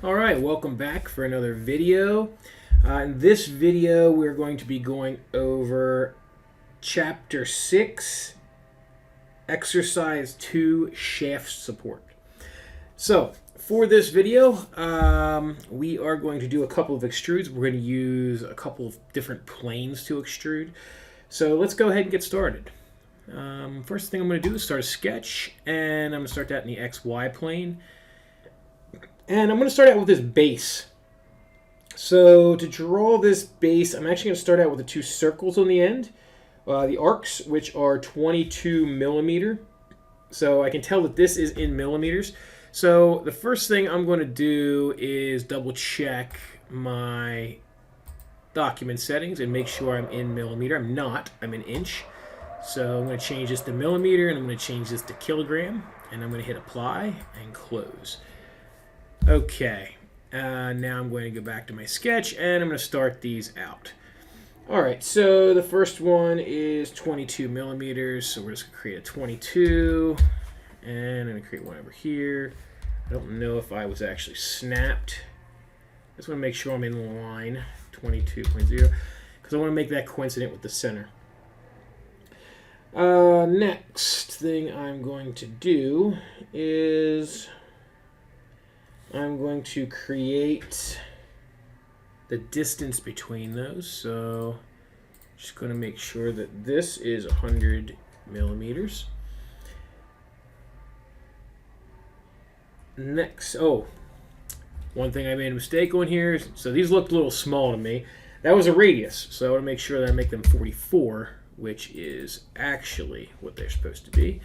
Alright, welcome back for another video. In this video, we're going to be going over Chapter 6, Exercise 2, Shaft Support. So, for this video, we are going to do a couple of extrudes. We're going to use a couple of different planes to extrude. So, let's go ahead and get started. First thing I'm going to do is start a sketch, and I'm going to start that in the XY plane. And I'm going to start out with this base. So to draw this base, I'm actually going to start out with the two circles on the end. The arcs, which are 22 millimeter. So I can tell that this is in millimeters. So the first thing I'm going to do is double check my document settings and make sure I'm in millimeter. I'm not. I'm in inch. So I'm going to change this to millimeter, and I'm going to change this to kilogram. And I'm going to hit apply and close. Okay, now I'm going to go back to my sketch, and I'm going to start these out. Alright, so the first one is 22 millimeters, so we're just going to create a 22, and I'm going to create one over here. I don't know if I was actually snapped. I just want to make sure I'm in line, 22.0, because I want to make that coincident with the center. Next thing I'm going to do is I'm going to create the distance between those. So just going to make sure that this is 100 millimeters. Next, one thing I made a mistake on here. So these looked a little small to me. That was a radius. So I want to make sure that I make them 44, which is actually what they're supposed to be.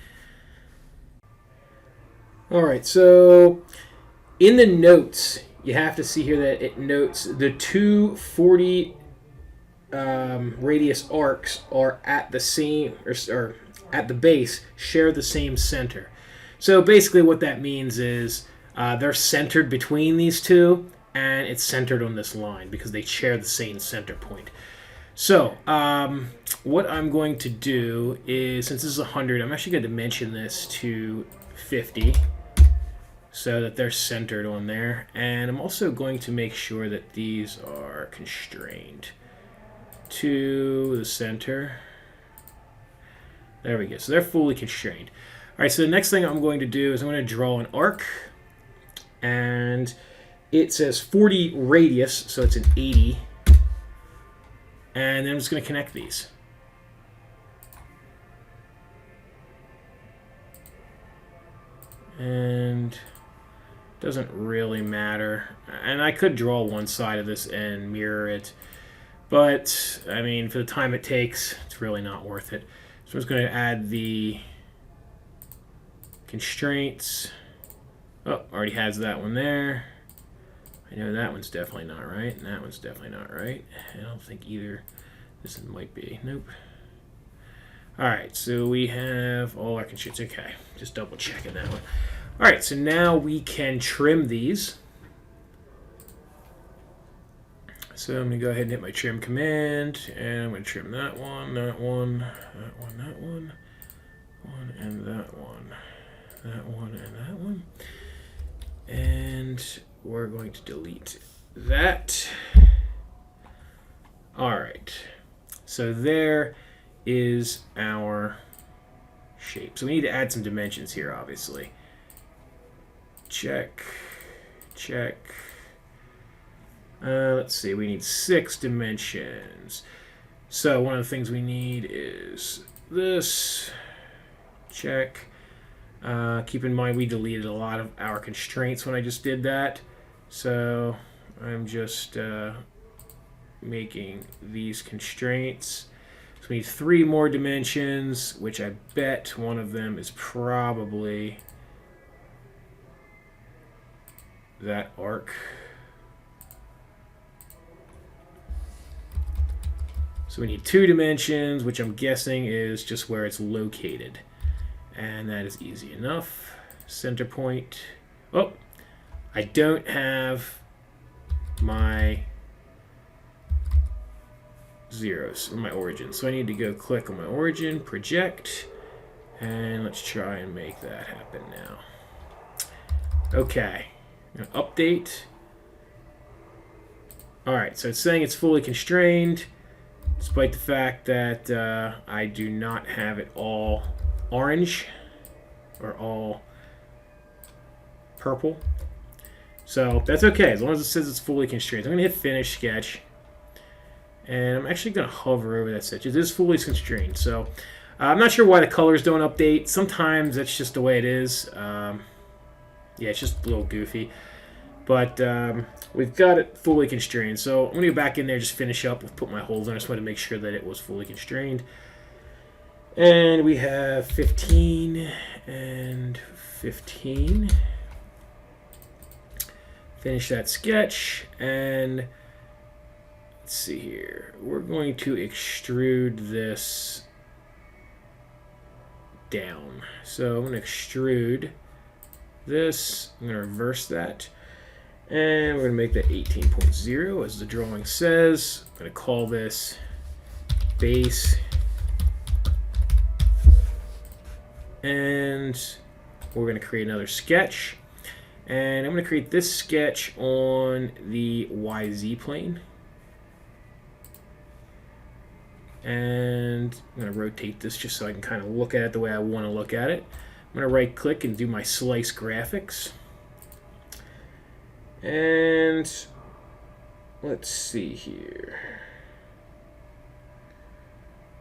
All right, so in the notes, you have to see here that it notes the two 40 radius arcs are at the same, or at the base, share the same center. So basically what that means is they're centered between these two, and it's centered on this line because they share the same center point. So what I'm going to do is, since this is 100, I'm actually going to dimension this to 50. So that they're centered on there. And I'm also going to make sure that these are constrained to the center. There we go. So they're fully constrained. All right, so the next thing I'm going to do is I'm going to draw an arc. And it says 40 radius, so it's an 80. And then I'm just going to connect these. And doesn't really matter. And I could draw one side of this and mirror it, but I mean, for the time it takes, it's really not worth it. So I'm just going to add the constraints. Oh, already has that one there. I know that one's definitely not right, and that one's definitely not right. I don't think either. This one might be. Nope. Alright, so we have all our constraints. Okay, just double checking that one. Alright, so now we can trim these. So I'm going to go ahead and hit my trim command, and I'm going to trim that one, that one, that one, that one, and that one, that one, and that one. And we're going to delete that. Alright, so there is our shape. So we need to add some dimensions here, obviously. Check, check. Let's see, we need 6 dimensions. So one of the things we need is this. Check. Keep in mind we deleted a lot of our constraints when I just did that. So I'm just making these constraints. So we need 3 more dimensions, which I bet one of them is probably that arc. So we need 2 dimensions, which I'm guessing is just where it's located. And that is easy enough. Center point. Oh, I don't have my zeros or my origin. So I need to go click on my origin, project, and let's try and make that happen now. Okay, I'm gonna update, All right, so it's saying it's fully constrained, despite the fact that I do not have it all orange or all purple. So that's okay, as long as it says it's fully constrained. I'm going to hit Finish Sketch, and I'm actually going to hover over that sketch. It is fully constrained, so I'm not sure why the colors don't update. Sometimes that's just the way it is. Yeah, it's just a little goofy. But we've got it fully constrained. So I'm going to go back in there, just finish up, put my holes in. I just wanted to make sure that it was fully constrained. And we have 15 and 15. Finish that sketch. And let's see here. We're going to extrude this down. So I'm going to extrude this. I'm going to reverse that. And we're going to make that 18.0 as the drawing says. I'm going to call this base. And we're going to create another sketch. And I'm going to create this sketch on the YZ plane. And I'm going to rotate this just so I can kind of look at it the way I want to look at it. I'm going to right click and do my slice graphics. And let's see here.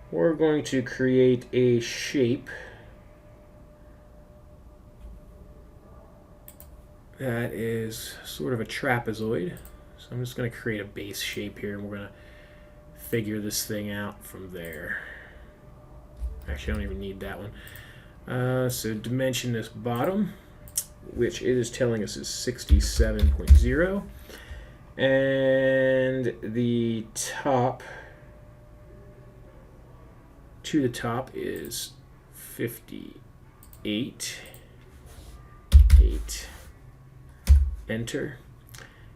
We're going to create a shape that is sort of a trapezoid. So I'm just going to create a base shape here, and we're going to figure this thing out from there. Actually, I don't even need that one. So dimension this bottom, which it is telling us is 67.0, and the top to the top is 58. Enter,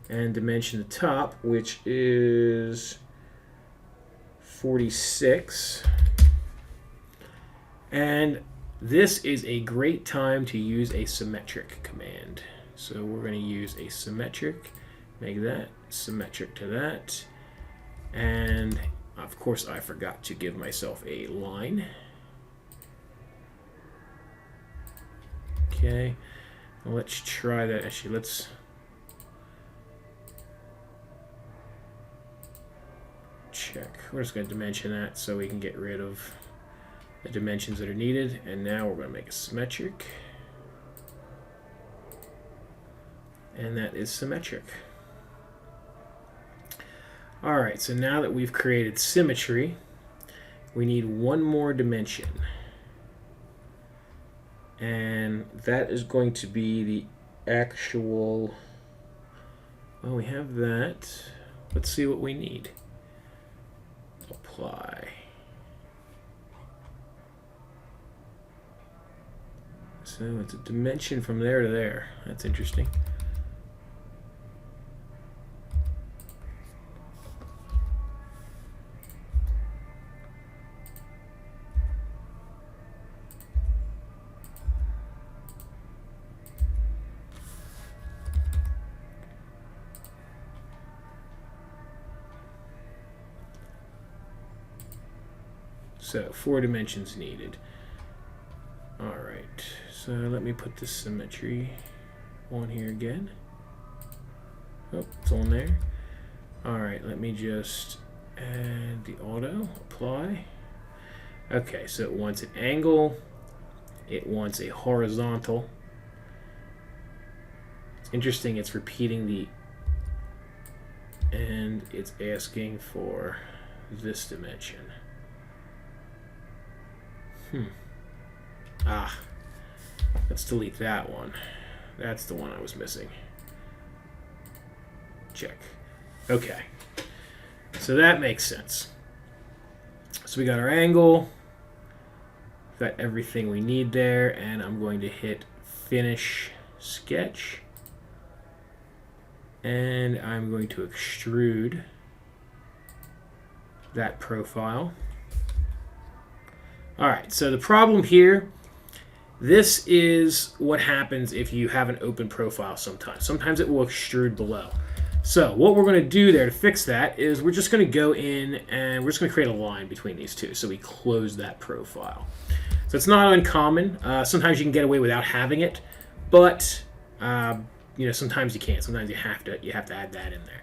and dimension the top, which is 46, and this is a great time to use a symmetric command. So we're going to use a symmetric, make that symmetric to that. And of course I forgot to give myself a line. Okay, well, let's try that. Actually, let's check. We're just going to dimension that so we can get rid of the dimensions that are needed, and now we're going to make a symmetric, and that is symmetric. Alright, so now that we've created symmetry, we need one more dimension, and that is going to be the actual, well, we have that. Let's see what we need. Apply. So it's a dimension from there to there. That's interesting. So 4 dimensions needed. Alright, so let me put this symmetry on here again. Oh, it's on there. Alright, let me just add the auto, apply. Okay, so it wants an angle, it wants a horizontal. It's interesting, it's repeating the, and it's asking for this dimension. Let's delete that one. That's the one I was missing. Check. Okay. So that makes sense. So we got our angle. We've got everything we need there, and I'm going to hit Finish Sketch. And I'm going to extrude that profile. Alright, so the problem here, this is what happens if you have an open profile sometimes. Sometimes it will extrude below. So what we're going to do there to fix that is we're just going to go in and we're just going to create a line between these two. So we close that profile. So it's not uncommon. Sometimes you can get away without having it, but sometimes you can't. Sometimes you have to add that in there.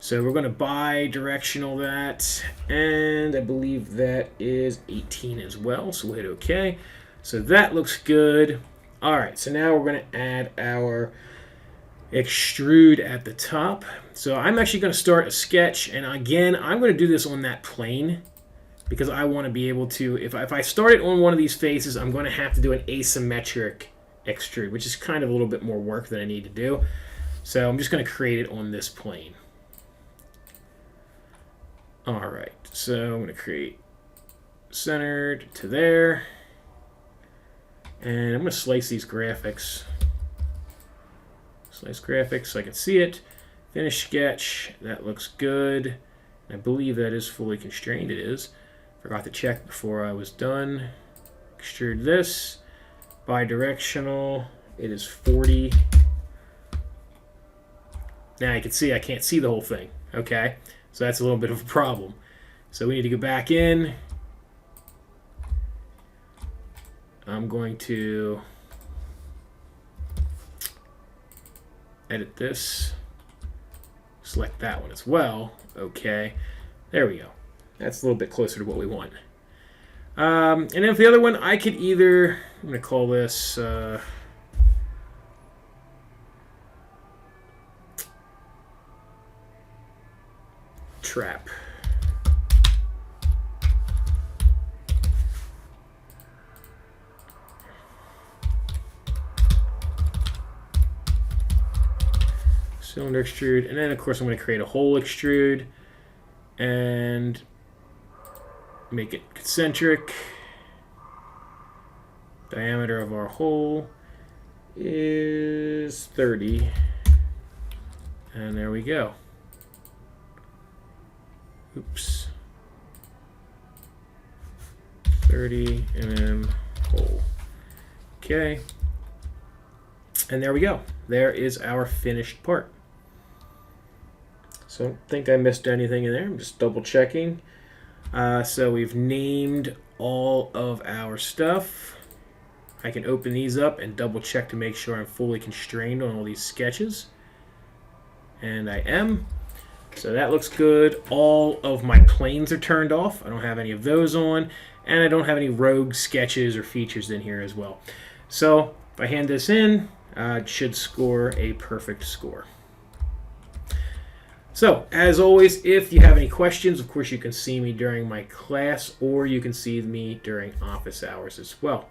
So we're going to bi-directional that, and I believe that is 18 as well. So we'll hit OK. So that looks good. All right. So now we're going to add our extrude at the top. So I'm actually going to start a sketch, and again, I'm going to do this on that plane because I want to be able to, if I start it on one of these faces, I'm going to have to do an asymmetric extrude, which is kind of a little bit more work than I need to do. So I'm just going to create it on this plane. All right, so I'm going to create centered to there, and I'm going to slice these graphics. Slice graphics so I can see it. Finish sketch. That looks good. I believe that is fully constrained. It is. Forgot to check before I was done. Extrude this. Bidirectional. It is 40. Now you can see I can't see the whole thing. Okay. So that's a little bit of a problem. So we need to go back in. I'm going to edit this, select that one as well. Okay, there we go. That's a little bit closer to what we want. And then for the other one, I could either, I'm going to call this trap. Cylinder extrude, and then of course I'm going to create a hole extrude and make it concentric. Diameter of our hole is 30, and there we go. Oops. 30 mm hole. Okay, and there we go. There is our finished part. So I don't think I missed anything in there. I'm just double checking. So we've named all of our stuff. I can open these up and double check to make sure I'm fully constrained on all these sketches. And I am. So that looks good. All of my planes are turned off. I don't have any of those on. And I don't have any rogue sketches or features in here as well. So if I hand this in, it should score a perfect score. So, as always, if you have any questions, of course you can see me during my class, or you can see me during office hours as well.